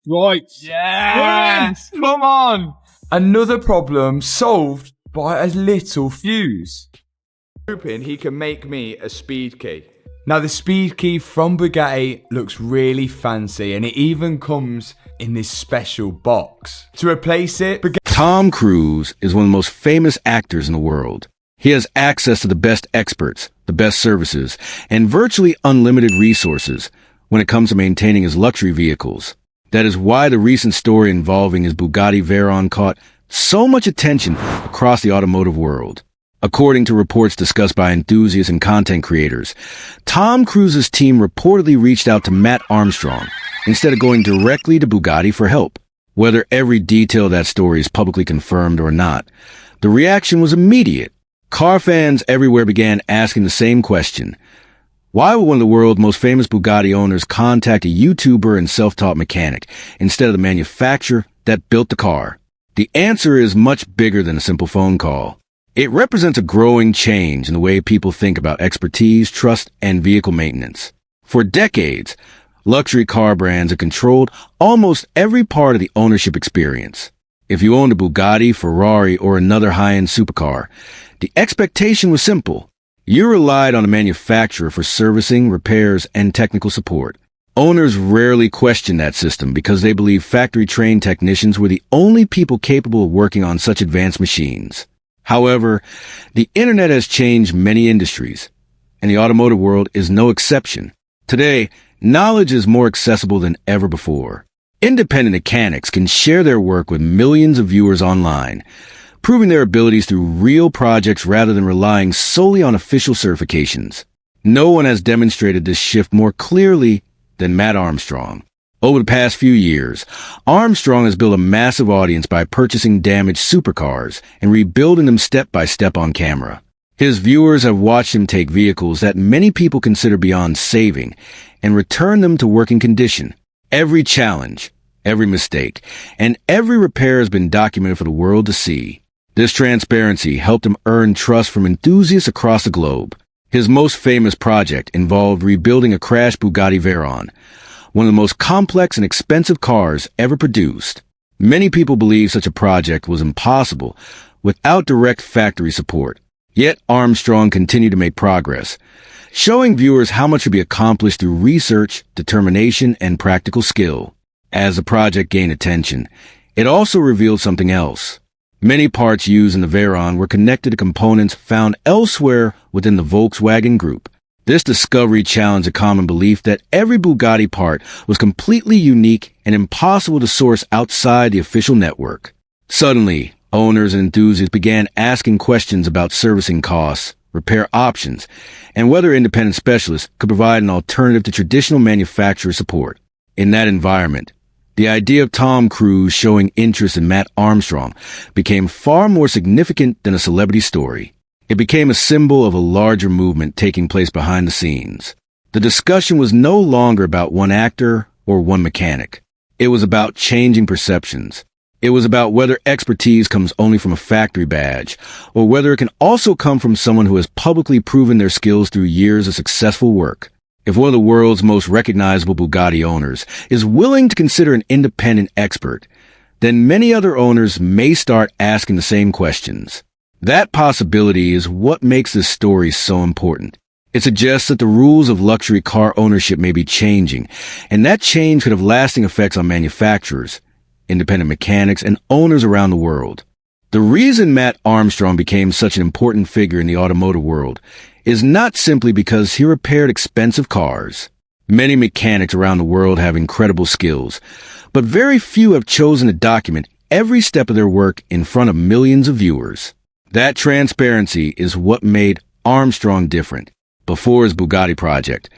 Right. Yes! Come on! Another problem solved by a little fuse. Hoping he can make me a speed key. Now the speed key from Bugatti looks really fancy, and it even comes in this special box. To replace it, Tom Cruise is one of the most famous actors in the world. He has access to the best experts, the best services, and virtually unlimited resources when it comes to maintaining his luxury vehicles. That is why the recent story involving his Bugatti Veyron caught so much attention across the automotive world. According to reports discussed by enthusiasts and content creators, Tom Cruise's team reportedly reached out to Mat Armstrong instead of going directly to Bugatti for help. Whether every detail of that story is publicly confirmed or not, the reaction was immediate. Car fans everywhere began asking the same question. Why would one of the world's most famous Bugatti owners contact a YouTuber and self-taught mechanic instead of the manufacturer that built the car? The answer is much bigger than a simple phone call. It represents a growing change in the way people think about expertise, trust, and vehicle maintenance. For decades, luxury car brands have controlled almost every part of the ownership experience. If you owned a Bugatti, Ferrari, or another high-end supercar, the expectation was simple. You relied on a manufacturer for servicing, repairs, and technical support. Owners rarely questioned that system because they believed factory-trained technicians were the only people capable of working on such advanced machines. However, the internet has changed many industries, and the automotive world is no exception. Today, knowledge is more accessible than ever before. Independent mechanics can share their work with millions of viewers online, proving their abilities through real projects rather than relying solely on official certifications. No one has demonstrated this shift more clearly than Mat Armstrong. Over the past few years, Armstrong has built a massive audience by purchasing damaged supercars and rebuilding them step by step on camera. His viewers have watched him take vehicles that many people consider beyond saving and return them to working condition. Every challenge, every mistake, and every repair has been documented for the world to see. This transparency helped him earn trust from enthusiasts across the globe. His most famous project involved rebuilding a crashed Bugatti Veyron, one of the most complex and expensive cars ever produced. Many people believe such a project was impossible without direct factory support. Yet Armstrong continued to make progress, showing viewers how much could be accomplished through research, determination, and practical skill. As the project gained attention, it also revealed something else. Many parts used in the Veyron were connected to components found elsewhere within the Volkswagen Group. This discovery challenged a common belief that every Bugatti part was completely unique and impossible to source outside the official network. Suddenly, owners and enthusiasts began asking questions about servicing costs, repair options, and whether independent specialists could provide an alternative to traditional manufacturer support. In that environment, the idea of Tom Cruise showing interest in Mat Armstrong became far more significant than a celebrity story. It became a symbol of a larger movement taking place behind the scenes. The discussion was no longer about one actor or one mechanic. It was about changing perceptions. It was about whether expertise comes only from a factory badge, or whether it can also come from someone who has publicly proven their skills through years of successful work. If one of the world's most recognizable Bugatti owners is willing to consider an independent expert, then many other owners may start asking the same questions. That possibility is what makes this story so important. It suggests that the rules of luxury car ownership may be changing, and that change could have lasting effects on manufacturers, independent mechanics, and owners around the world. The reason Mat Armstrong became such an important figure in the automotive world is not simply because he repaired expensive cars. Many mechanics around the world have incredible skills, but very few have chosen to document every step of their work in front of millions of viewers. That transparency is what made Armstrong different. Before his Bugatti project,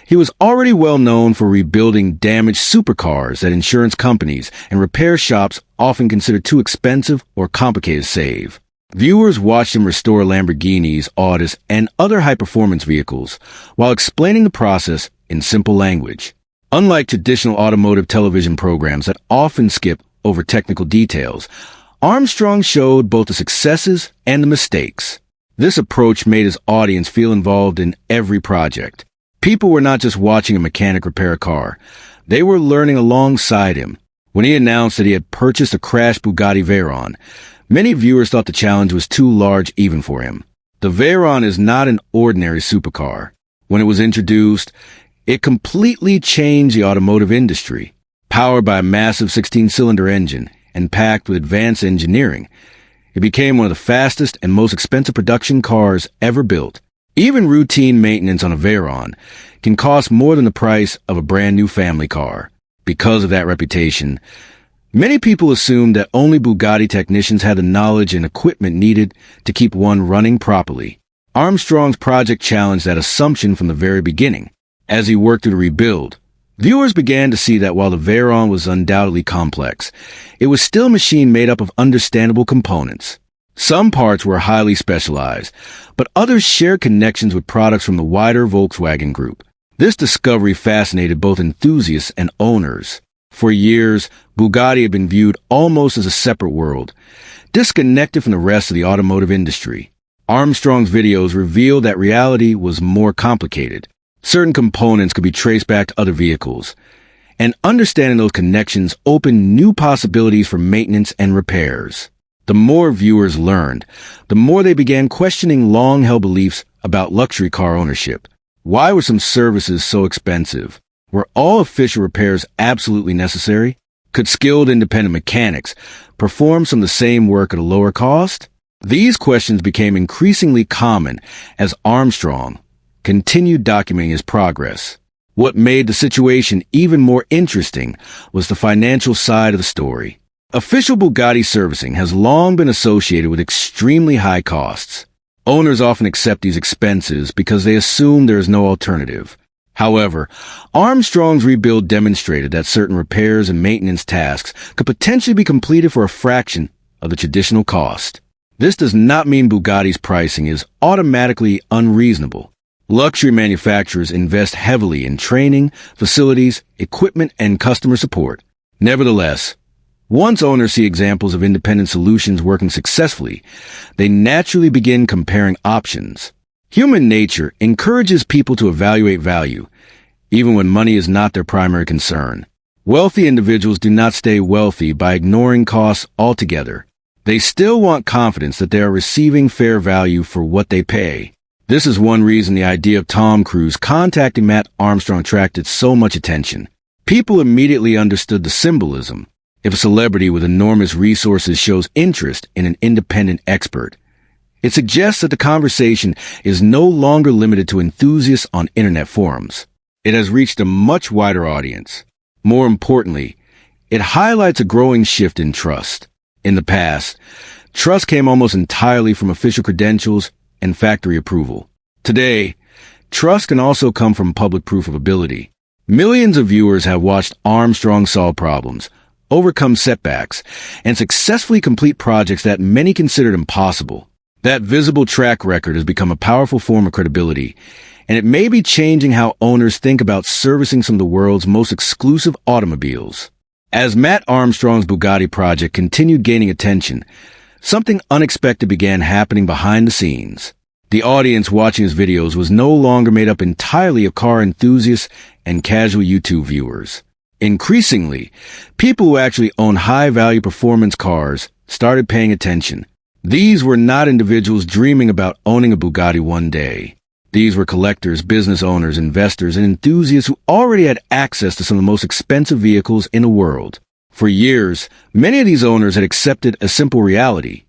he was already well known for rebuilding damaged supercars that insurance companies and repair shops often consider too expensive or complicated to save. Viewers watched him restore Lamborghinis, Audis, and other high-performance vehicles while explaining the process in simple language. Unlike traditional automotive television programs that often skip over technical details, Armstrong showed both the successes and the mistakes. This approach made his audience feel involved in every project. People were not just watching a mechanic repair a car. They were learning alongside him, When he announced that he had purchased a crashed Bugatti Veyron, many viewers thought the challenge was too large even for him. The Veyron is not an ordinary supercar. When it was introduced, it completely changed the automotive industry. Powered by a massive 16-cylinder engine and packed with advanced engineering, it became one of the fastest and most expensive production cars ever built. Even routine maintenance on a Veyron can cost more than the price of a brand new family car. Because of that reputation, many people assumed that only Bugatti technicians had the knowledge and equipment needed to keep one running properly. Armstrong's project challenged that assumption from the very beginning. As he worked through the rebuild, viewers began to see that while the Veyron was undoubtedly complex, it was still a machine made up of understandable components. Some parts were highly specialized, but others shared connections with products from the wider Volkswagen Group. This discovery fascinated both enthusiasts and owners. For years, Bugatti had been viewed almost as a separate world, disconnected from the rest of the automotive industry. Armstrong's videos revealed that reality was more complicated. Certain components could be traced back to other vehicles, and understanding those connections opened new possibilities for maintenance and repairs. The more viewers learned, the more they began questioning long-held beliefs about luxury car ownership. Why were some services so expensive? Were all official repairs absolutely necessary? Could skilled independent mechanics perform some of the same work at a lower cost? These questions became increasingly common as Armstrong continued documenting his progress. What made the situation even more interesting was the financial side of the story. Official Bugatti servicing has long been associated with extremely high costs. Owners often accept these expenses because they assume there is no alternative. However, Armstrong's rebuild demonstrated that certain repairs and maintenance tasks could potentially be completed for a fraction of the traditional cost. This does not mean Bugatti's pricing is automatically unreasonable. Luxury manufacturers invest heavily in training, facilities, equipment, and customer support. Nevertheless, once owners see examples of independent solutions working successfully, they naturally begin comparing options. Human nature encourages people to evaluate value, even when money is not their primary concern. Wealthy individuals do not stay wealthy by ignoring costs altogether. They still want confidence that they are receiving fair value for what they pay. This is one reason the idea of Tom Cruise contacting Mat Armstrong attracted so much attention. People immediately understood the symbolism. If a celebrity with enormous resources shows interest in an independent expert, it suggests that the conversation is no longer limited to enthusiasts on internet forums. It has reached a much wider audience. More importantly, it highlights a growing shift in trust. In the past, trust came almost entirely from official credentials and factory approval. Today, trust can also come from public proof of ability. Millions of viewers have watched Armstrong solve problems, overcome setbacks, and successfully complete projects that many considered impossible. That visible track record has become a powerful form of credibility, and it may be changing how owners think about servicing some of the world's most exclusive automobiles. As Mat Armstrong's Bugatti project continued gaining attention, something unexpected began happening behind the scenes. The audience watching his videos was no longer made up entirely of car enthusiasts and casual YouTube viewers. Increasingly, people who actually own high-value performance cars started paying attention. These were not individuals dreaming about owning a Bugatti one day. These were collectors, business owners, investors, and enthusiasts who already had access to some of the most expensive vehicles in the world. For years, many of these owners had accepted a simple reality.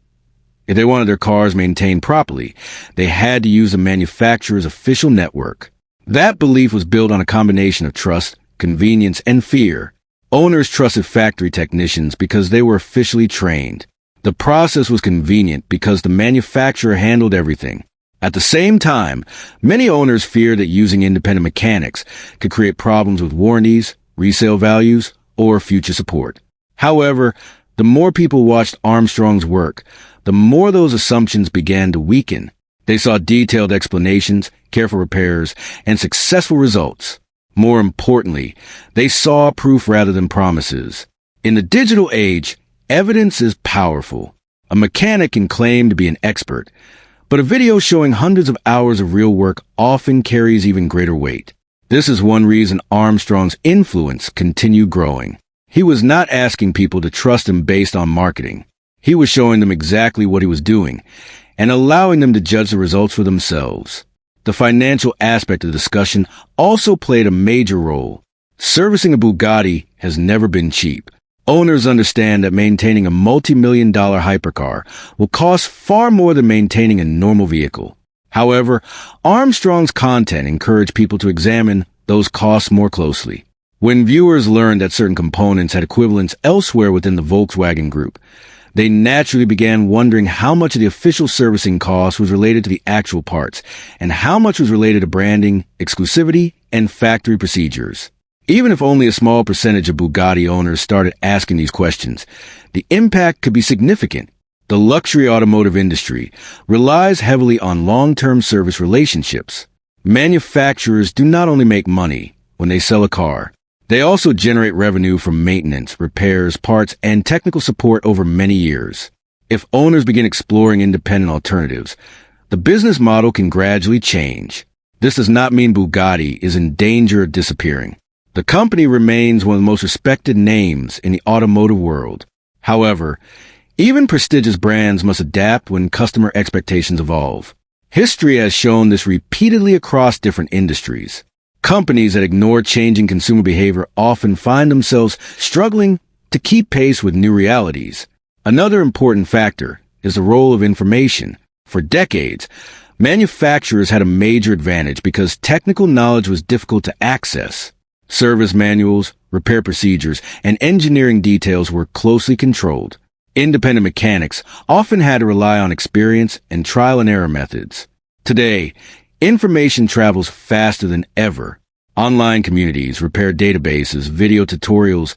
If they wanted their cars maintained properly, they had to use the manufacturer's official network. That belief was built on a combination of trust, convenience, and fear. Owners trusted factory technicians because they were officially trained. The process was convenient because the manufacturer handled everything. At the same time, many owners feared that using independent mechanics could create problems with warranties, resale values, or future support. However, the more people watched Armstrong's work, the more those assumptions began to weaken. They saw detailed explanations, careful repairs, and successful results. More importantly, they saw proof rather than promises. In the digital age, evidence is powerful. A mechanic can claim to be an expert, but a video showing hundreds of hours of real work often carries even greater weight. This is one reason Armstrong's influence continued growing. He was not asking people to trust him based on marketing. He was showing them exactly what he was doing and allowing them to judge the results for themselves. The financial aspect of the discussion also played a major role. Servicing a Bugatti has never been cheap. Owners understand that maintaining a multi-million-dollar hypercar will cost far more than maintaining a normal vehicle. However, Armstrong's content encouraged people to examine those costs more closely. When viewers learned that certain components had equivalents elsewhere within the Volkswagen Group, they naturally began wondering how much of the official servicing cost was related to the actual parts, and how much was related to branding, exclusivity, and factory procedures. Even if only a small percentage of Bugatti owners started asking these questions, the impact could be significant. The luxury automotive industry relies heavily on long-term service relationships. Manufacturers do not only make money when they sell a car, they also generate revenue from maintenance, repairs, parts, and technical support over many years. If owners begin exploring independent alternatives, the business model can gradually change. This does not mean Bugatti is in danger of disappearing. The company remains one of the most respected names in the automotive world. However, even prestigious brands must adapt when customer expectations evolve. History has shown this repeatedly across different industries. Companies that ignore changing consumer behavior often find themselves struggling to keep pace with new realities. Another important factor is the role of information. For decades, manufacturers had a major advantage because technical knowledge was difficult to access. Service manuals, repair procedures, and engineering details were closely controlled. Independent mechanics often had to rely on experience and trial and error methods. Today, information travels faster than ever. Online communities, repair databases, video tutorials,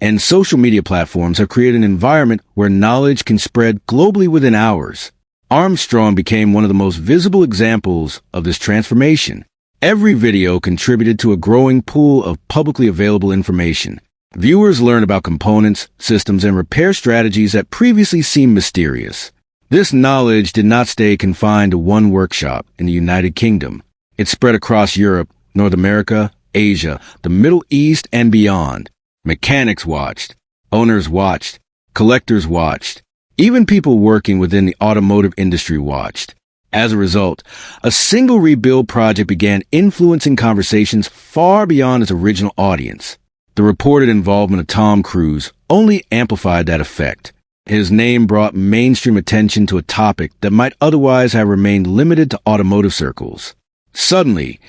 and social media platforms have created an environment where knowledge can spread globally within hours. Armstrong became one of the most visible examples of this transformation. Every video contributed to a growing pool of publicly available information. Viewers learn about components, systems, and repair strategies that previously seemed mysterious. This knowledge did not stay confined to one workshop in the United Kingdom. It spread across Europe, North America, Asia, the Middle East, and beyond. Mechanics watched, owners watched, collectors watched, even people working within the automotive industry watched. As a result, a single rebuild project began influencing conversations far beyond its original audience. The reported involvement of Tom Cruise only amplified that effect. His name brought mainstream attention to a topic that might otherwise have remained limited to automotive circles. Suddenly,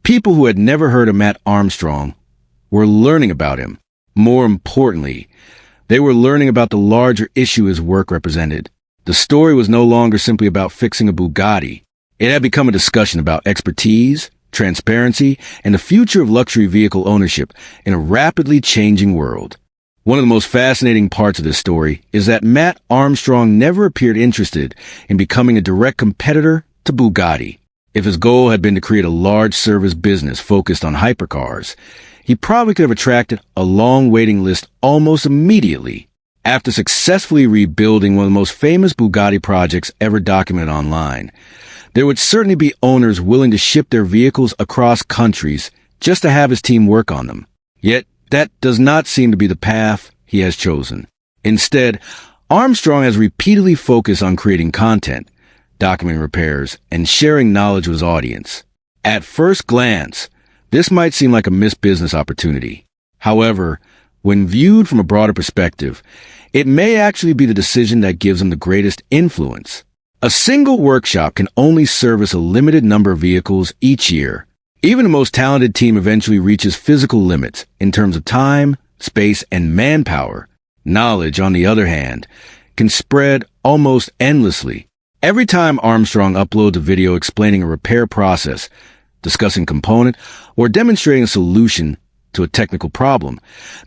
people who had never heard of Mat Armstrong were learning about him. More importantly, they were learning about the larger issue his work represented. The story was no longer simply about fixing a Bugatti. It had become a discussion about expertise, transparency, and the future of luxury vehicle ownership in a rapidly changing world. One of the most fascinating parts of this story is that Mat Armstrong never appeared interested in becoming a direct competitor to Bugatti. If his goal had been to create a large service business focused on hypercars, he probably could have attracted a long waiting list almost immediately. After successfully rebuilding one of the most famous Bugatti projects ever documented online, there would certainly be owners willing to ship their vehicles across countries just to have his team work on them. Yet, that does not seem to be the path he has chosen. Instead, Armstrong has repeatedly focused on creating content, documenting repairs, and sharing knowledge with his audience. At first glance, this might seem like a missed business opportunity. However, when viewed from a broader perspective, it may actually be the decision that gives him the greatest influence. A single workshop can only service a limited number of vehicles each year. Even the most talented team eventually reaches physical limits in terms of time, space, and manpower. Knowledge, on the other hand, can spread almost endlessly. Every time Armstrong uploads a video explaining a repair process, discussing component, or demonstrating a solution to a technical problem,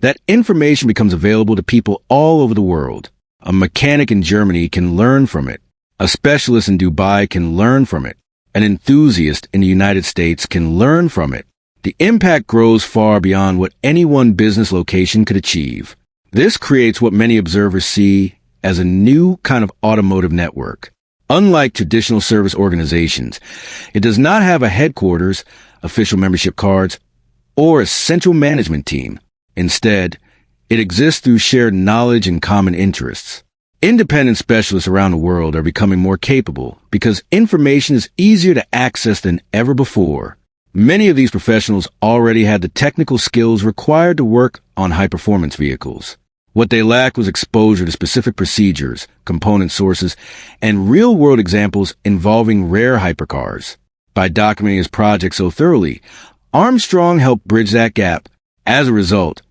that information becomes available to people all over the world. A mechanic in Germany can learn from it. A specialist in Dubai can learn from it. An enthusiast in the United States can learn from it. The impact grows far beyond what any one business location could achieve. This creates what many observers see as a new kind of automotive network. Unlike traditional service organizations, it does not have a headquarters, official membership cards, or a central management team. Instead, It exists through shared knowledge and common interests. Independent specialists around the world are becoming more capable because information is easier to access than ever before. Many of these professionals already had the technical skills required to work on high-performance vehicles. What they lacked was exposure to specific procedures, component sources, and real-world examples involving rare hypercars. By documenting his project so thoroughly, Armstrong helped bridge that gap. As a result,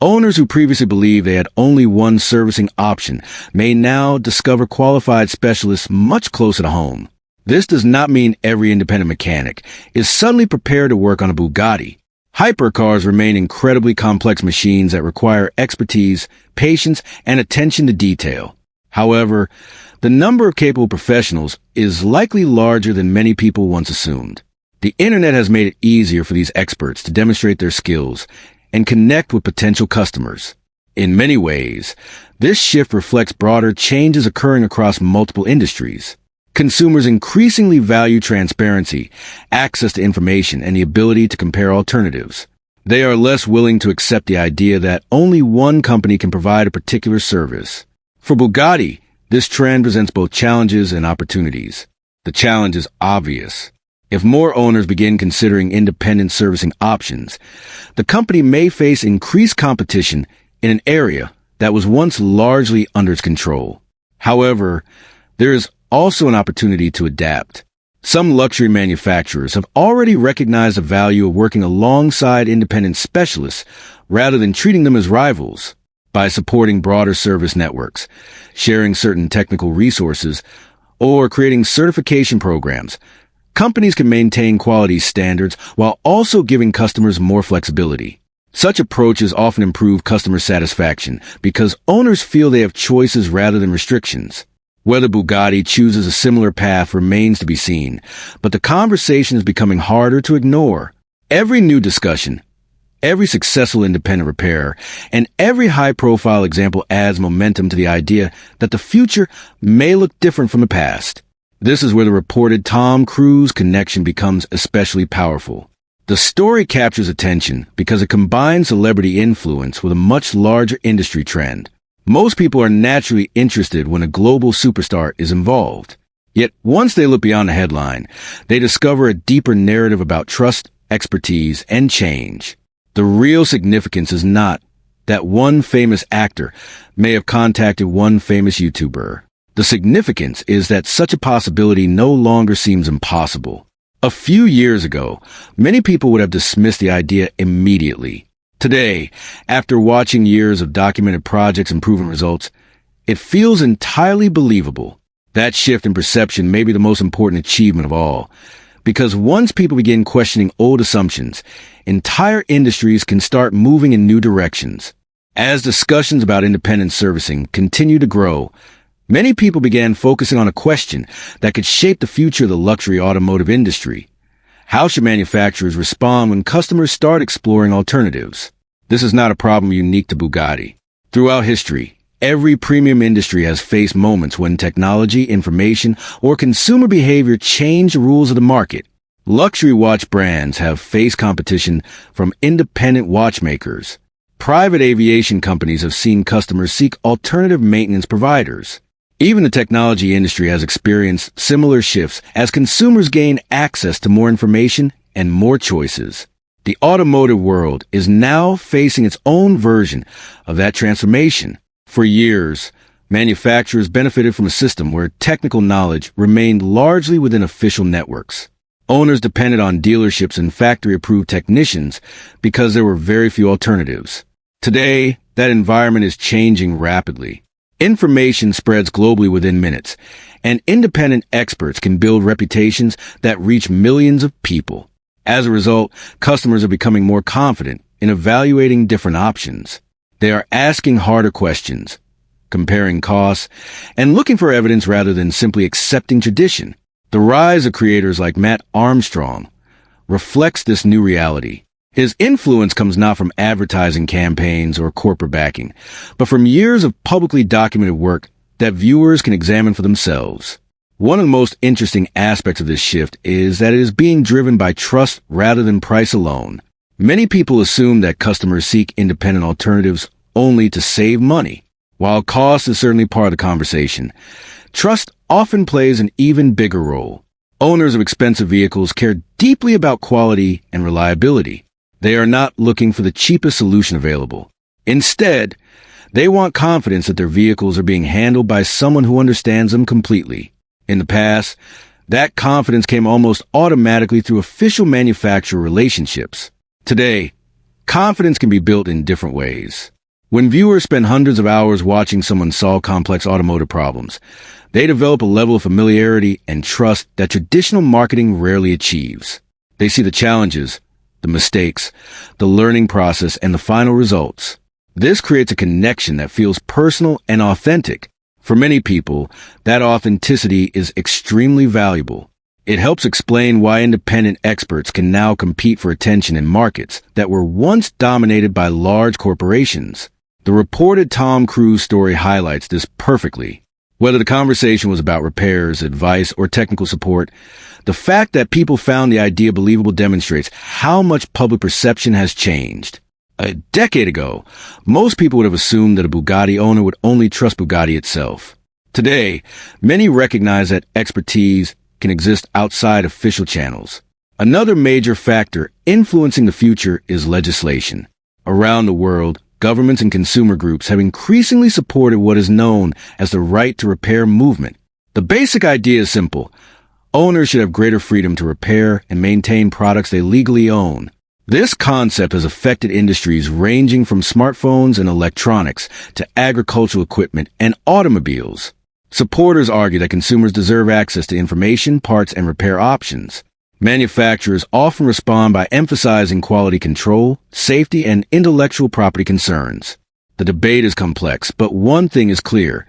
owners who previously believed they had only one servicing option may now discover qualified specialists much closer to home. This does not mean every independent mechanic is suddenly prepared to work on a Bugatti. Hypercars remain incredibly complex machines that require expertise, patience, and attention to detail. However, the number of capable professionals is likely larger than many people once assumed. The internet has made it easier for these experts to demonstrate their skills and connect with potential customers. In many ways, this shift reflects broader changes occurring across multiple industries. Consumers increasingly value transparency, access to information, and the ability to compare alternatives. They are less willing to accept the idea that only one company can provide a particular service. For Bugatti, this trend presents both challenges and opportunities. The challenge is obvious. If more owners begin considering independent servicing options, the company may face increased competition in an area that was once largely under its control. However, there is also an opportunity to adapt. Some luxury manufacturers have already recognized the value of working alongside independent specialists rather than treating them as rivals. By supporting broader service networks, sharing certain technical resources, or creating certification programs, companies can maintain quality standards while also giving customers more flexibility. Such approaches often improve customer satisfaction because owners feel they have choices rather than restrictions. Whether Bugatti chooses a similar path remains to be seen, but the conversation is becoming harder to ignore. Every new discussion, every successful independent repair, and every high-profile example adds momentum to the idea that the future may look different from the past. This is where the reported Tom Cruise connection becomes especially powerful. The story captures attention because it combines celebrity influence with a much larger industry trend. Most people are naturally interested when a global superstar is involved. Yet, once they look beyond the headline, they discover a deeper narrative about trust, expertise, and change. The real significance is not that one famous actor may have contacted one famous YouTuber. The significance is that such a possibility no longer seems impossible. A few years ago, many people would have dismissed the idea immediately. Today, after watching years of documented projects and proven results, it feels entirely believable. That shift in perception may be the most important achievement of all, because once people begin questioning old assumptions, entire industries can start moving in new directions. As discussions about independent servicing continue to grow, many people began focusing on a question that could shape the future of the luxury automotive industry. How should manufacturers respond when customers start exploring alternatives? This is not a problem unique to Bugatti. Throughout history, every premium industry has faced moments when technology, information, or consumer behavior change the rules of the market. Luxury watch brands have faced competition from independent watchmakers. Private aviation companies have seen customers seek alternative maintenance providers. Even the technology industry has experienced similar shifts as consumers gain access to more information and more choices. The automotive world is now facing its own version of that transformation. For years, manufacturers benefited from a system where technical knowledge remained largely within official networks. Owners depended on dealerships and factory-approved technicians because there were very few alternatives. Today, that environment is changing rapidly. Information spreads globally within minutes, and independent experts can build reputations that reach millions of people. As a result, customers are becoming more confident in evaluating different options. They are asking harder questions, comparing costs, and looking for evidence rather than simply accepting tradition. The rise of creators like Mat Armstrong reflects this new reality. His influence comes not from advertising campaigns or corporate backing, but from years of publicly documented work that viewers can examine for themselves. One of the most interesting aspects of this shift is that it is being driven by trust rather than price alone. Many people assume that customers seek independent alternatives only to save money. While cost is certainly part of the conversation, trust often plays an even bigger role. Owners of expensive vehicles care deeply about quality and reliability. They are not looking for the cheapest solution available. Instead, they want confidence that their vehicles are being handled by someone who understands them completely. In the past, that confidence came almost automatically through official manufacturer relationships. Today, confidence can be built in different ways. When viewers spend hundreds of hours watching someone solve complex automotive problems, they develop a level of familiarity and trust that traditional marketing rarely achieves. They see the challenges, the mistakes, the learning process, and the final results. This creates a connection that feels personal and authentic. For many people, that authenticity is extremely valuable. It helps explain why independent experts can now compete for attention in markets that were once dominated by large corporations. The reported Tom Cruise story highlights this perfectly. Whether the conversation was about repairs, advice, or technical support, the fact that people found the idea believable demonstrates how much public perception has changed. A decade ago, most people would have assumed that a Bugatti owner would only trust Bugatti itself. Today, many recognize that expertise can exist outside official channels. Another major factor influencing the future is legislation. Around the world, governments and consumer groups have increasingly supported what is known as the right to repair movement. The basic idea is simple. Owners should have greater freedom to repair and maintain products they legally own. This concept has affected industries ranging from smartphones and electronics to agricultural equipment and automobiles. Supporters argue that consumers deserve access to information, parts, and repair options. Manufacturers often respond by emphasizing quality control, safety, and intellectual property concerns. The debate is complex, but one thing is clear.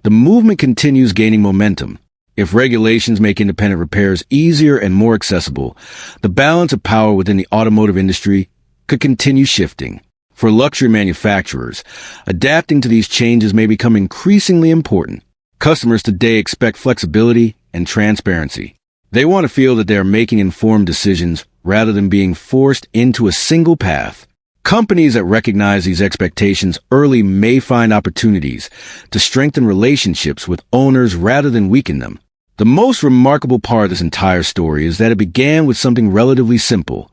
The movement continues gaining momentum. If regulations make independent repairs easier and more accessible, the balance of power within the automotive industry could continue shifting. For luxury manufacturers, adapting to these changes may become increasingly important. Customers today expect flexibility and transparency. They want to feel that they are making informed decisions rather than being forced into a single path. Companies that recognize these expectations early may find opportunities to strengthen relationships with owners rather than weaken them. The most remarkable part of this entire story is that it began with something relatively simple: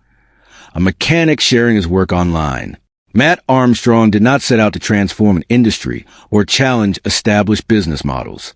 a mechanic sharing his work online. Mat Armstrong did not set out to transform an industry or challenge established business models.